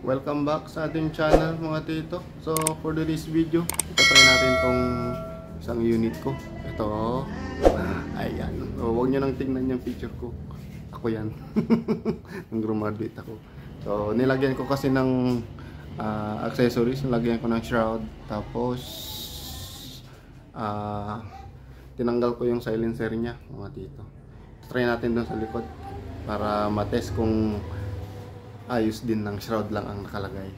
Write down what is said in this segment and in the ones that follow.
Welcome back sa ating channel mga tito. So for today's video, try natin tong isang unit ko. Ito, ayan. So, huwag nyo nang tingnan yung picture ko. Ako yan. Nung graduate ako. So nilagyan ko kasi ng accessories. Nilagyan ko ng shroud. Tapos tinanggal ko yung silencer niya mga tito. Try natin doon sa likod para matest kung ayos din ng shroud lang ang nakalagay.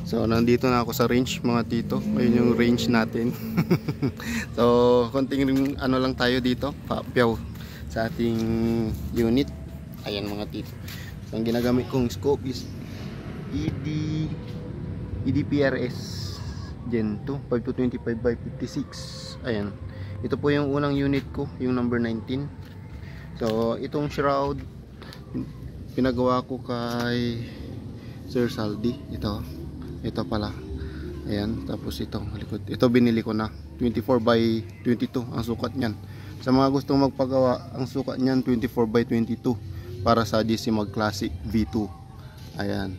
So nandito na ako sa range mga tito. Ayun yung range natin. So konting ano lang tayo dito, paapyaw sa ating unit. Ayan mga tito. So, ang ginagamit kong scope is EDPRS Gen 2 5225/56. Ayan. Ito po yung unang unit ko, yung number 19. So itong shroud pinagawa ko kay Sir Saldi. Ito pala. Ayan, tapos itong likod. Ito binili ko na 24/22 ang sukat niyan. Sa mga gustong magpagawa, ang sukat niyan 24/22 para sa Decimal Classic V2. Ayan.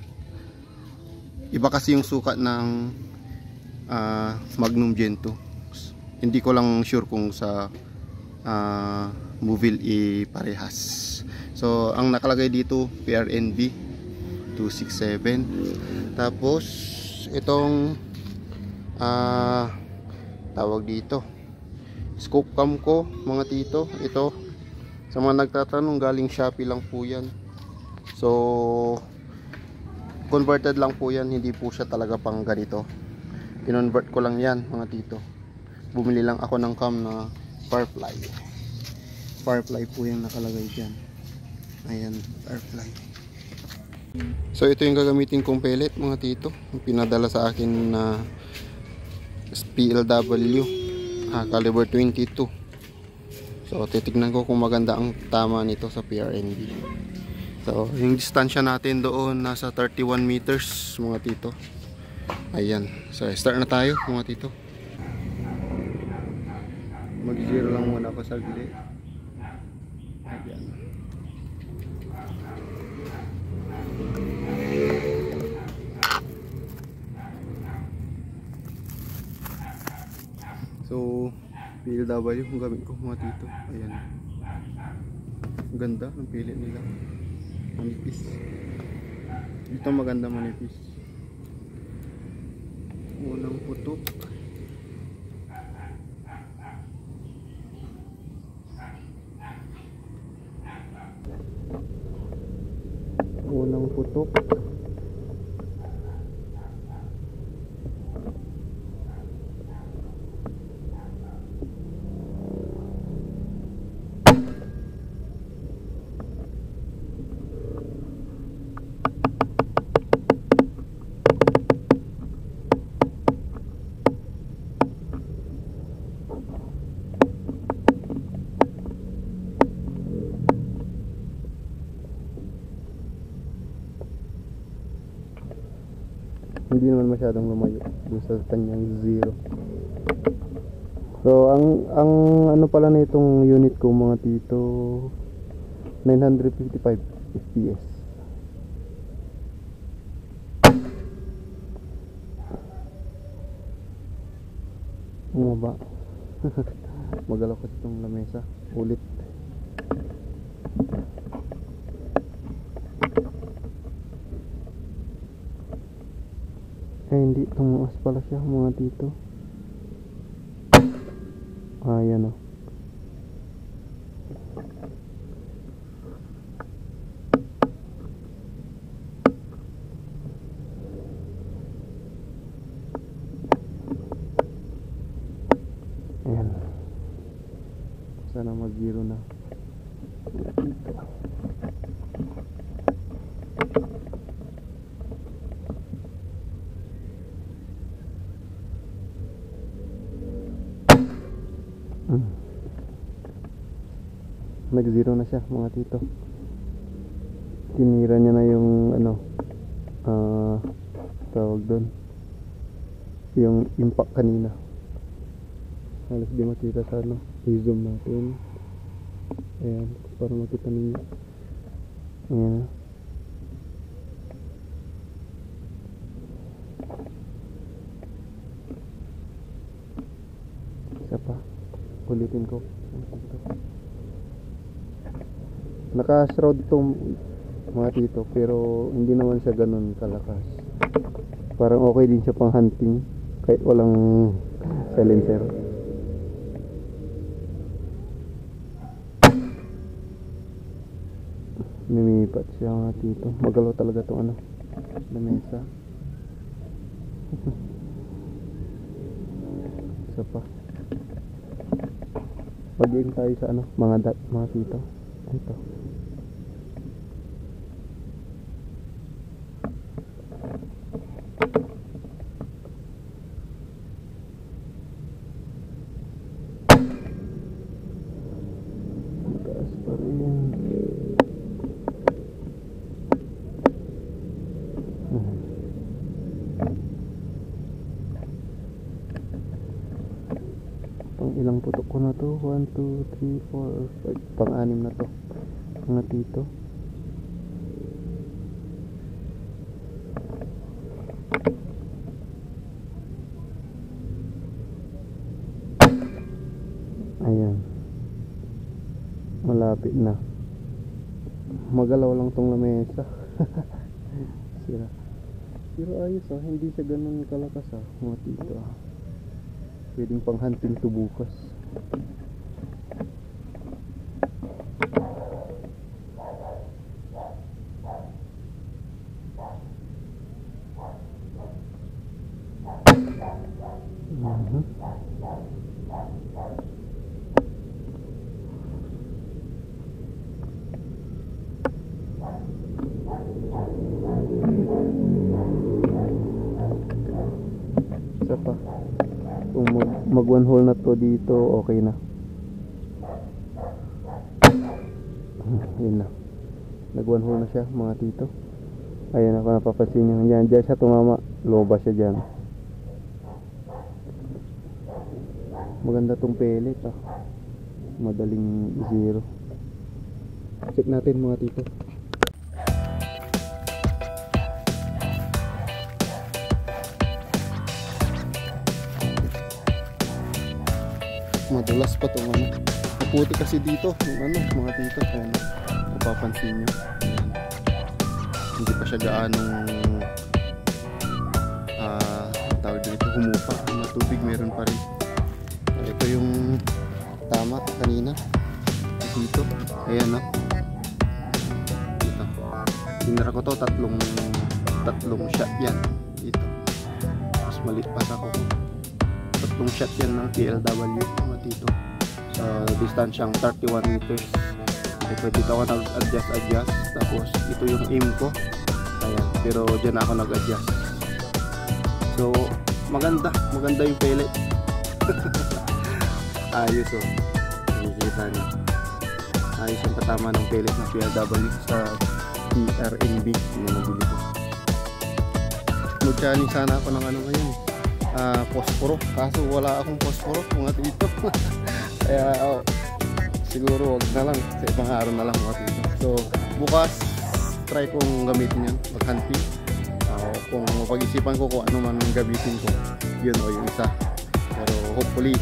Iba kasi yung sukat ng Magnum Gen 2. Hindi ko lang sure kung sa Movil parehas. So ang nakalagay dito PRNB 267. Tapos itong tawag dito scope cam ko mga tito. Ito sa mga nagtatanong, galing Shopee lang po yan. So converted lang po yan, hindi po siya talaga pang ganito. Kinonvert ko lang yan mga tito. Bumili lang ako ng cam na Firefly po yung nakalagay dyan. Ayan, Firefly. So ito yung gagamitin kong pellet mga tito. Pinadala sa akin na PLW caliber 22. So titignan ko kung maganda ang tama nito sa PRNB. So yung distansya natin doon nasa 31 meters mga tito. Ayan. So start na tayo mga tito. Mag-zero lang muna ako saglit. Ayan. So PLW yung gamit ko mga tito. Ayan. Ang ganda ng pili nila. Manipis. Ito maganda manipis. Unang putok. Unang putok. Hindi naman masyadong lumayo dun sa kanyang zero. So ang ano pala na itong unit ko mga tito, 955 fps. Bumaba. Magalaw kasi itong lamesa. Ulit. Hindi, tumuas pala siya mga tito. Ayan o. Ayan. Sana mag-zero na. Dito. Nag-zero na siya mga tito. Tinira niya na yung ano tawag doon, yung impact kanina. Halos di makita sa ano. I-zoom natin. Ayan, para makita ninyo. Ayan. ulitin ko. Naka-shroud itong mga tito, pero hindi naman siya ganun kalakas. Parang okay din siya pang hunting kahit walang silencer. Lumipat siya mga tito. Magalaw talaga itong ano, lamesa. Isa pa. Pag-iing tayo sa ano, mga tito. Ito. Mataas pa rin. Pang ilang putok ko na to? 1, 2, 3, 4, 5. Pang-anim na to mga tito. Ayan, malapit na. Magalaw lang tong lamesa. Sira. Pero ayos hindi siya ganun kalakas mga tito Pwedeng pang hunting to bukas. Isa pa. Kung mag one hole na to dito, okay na. Yun na. Nag one hole na siya mga tito. Ayan ako napapansin nyo. Yan, dyan siya tumama. Loba siya dyan. Maganda tong pellet Madaling zero. Check natin mga tito. Madulas pa itong ano. Maputi kasi dito yung ano mga tito. Ayan, mapapansin nyo. Ayan. Hindi pa siya gaanong tawag dito humupa. Ang tubig meron pa rin. Ito yung tama kanina dito. Ayan dito. Tinira ko to tatlong shot yan dito. Mas maliit pa ako. Tatlong shot yan ng PLW mga tito. Sa distansyang 31 meters. Pwede ka ako nag-adjust. Tapos ito yung aim ko. Ayan. Pero dyan ako nag-adjust. So maganda yung pellet. Ayos nakikita niyo. Ayos yung patama ng pellet na PLW sa TRNB na nabili ko. Mag-challenge sana ako ng ano ngayon, posporo, kaso wala akong posporo mga tito. Kaya siguro wag na lang, sa ibang araw na lang mga tito. So bukas try kong gamitin yan, mag-hunting. Kung mapag-isipan ko kung ano man gamitin ko, yun yung isa. Pero hopefully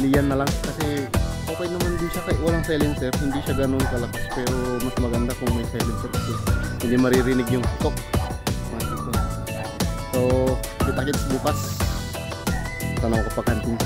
yan na lang kasi okay naman din siya kahit walang silencer. Hindi siya ganun kalakas, pero mas maganda kung may silencer kasi hindi maririnig yung tok. So kita-kits bukas. Tanaw ko pa hunting.